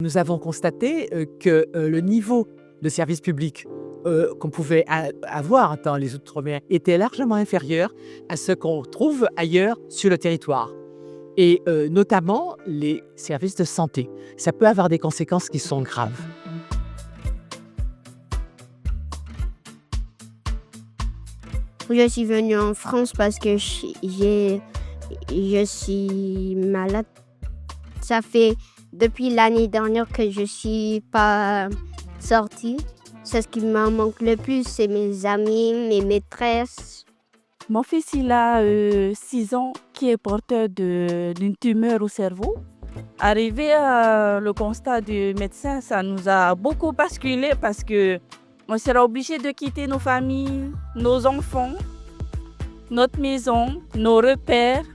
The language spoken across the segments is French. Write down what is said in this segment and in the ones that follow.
Nous avons constaté que le niveau de service public qu'on pouvait avoir dans les Outre-mer était largement inférieur à ce qu'on trouve ailleurs sur le territoire. Et notamment les services de santé. Ça peut avoir des conséquences qui sont graves. Je suis venue en France parce que je suis malade. Ça fait depuis l'année dernière que je suis pas sortie. C'est ce qui me manque le plus, c'est mes amis, mes maîtresses. Mon fils, il a 6 ans, qui est porteur d'une tumeur au cerveau. Arrivé à le constat du médecin, ça nous a beaucoup basculé parce que on sera obligé de quitter nos familles, nos enfants, notre maison, nos repères.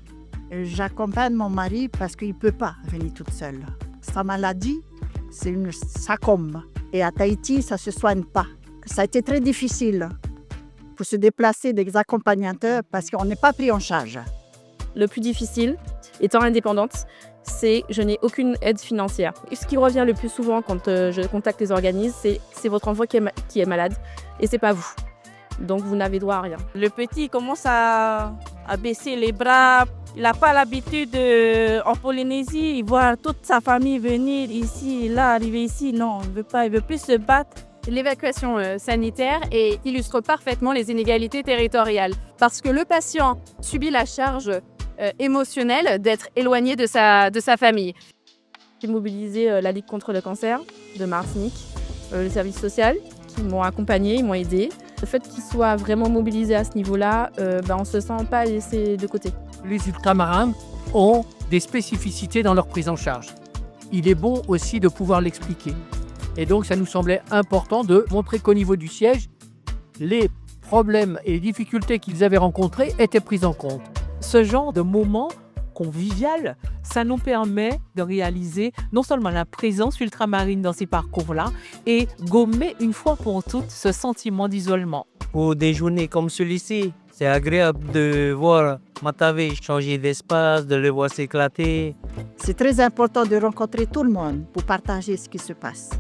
J'accompagne mon mari parce qu'il ne peut pas venir toute seule. Sa maladie, c'est une sarcome. Et à Tahiti, ça ne se soigne pas. Ça a été très difficile pour se déplacer des accompagnateurs parce qu'on n'est pas pris en charge. Le plus difficile, étant indépendante, c'est que je n'ai aucune aide financière. Et ce qui revient le plus souvent quand je contacte les organismes, c'est votre enfant qui est malade et c'est pas vous. Donc vous n'avez droit à rien. Le petit commence à baisser les bras. Il n'a pas l'habitude en Polynésie, il voit toute sa famille venir ici, là, arriver ici. Non, il veut plus se battre. L'évacuation sanitaire illustre parfaitement les inégalités territoriales parce que le patient subit la charge émotionnelle d'être éloigné de sa famille. J'ai mobilisé la Ligue contre le cancer de Martinique, le service social, qui m'ont accompagné, ils m'ont aidé. Le fait qu'ils soient vraiment mobilisés à ce niveau-là, on ne se sent pas laissé de côté. Les ultramarins ont des spécificités dans leur prise en charge. Il est bon aussi de pouvoir l'expliquer. Et donc, ça nous semblait important de montrer qu'au niveau du siège, les problèmes et les difficultés qu'ils avaient rencontrés étaient pris en compte. Ce genre de moment convivial, ça nous permet de réaliser non seulement la présence ultramarine dans ces parcours-là, et gommer une fois pour toutes ce sentiment d'isolement. Pour des journées comme celui-ci, c'est agréable de voir Matavai changer d'espace, de le voir s'éclater. C'est très important de rencontrer tout le monde pour partager ce qui se passe.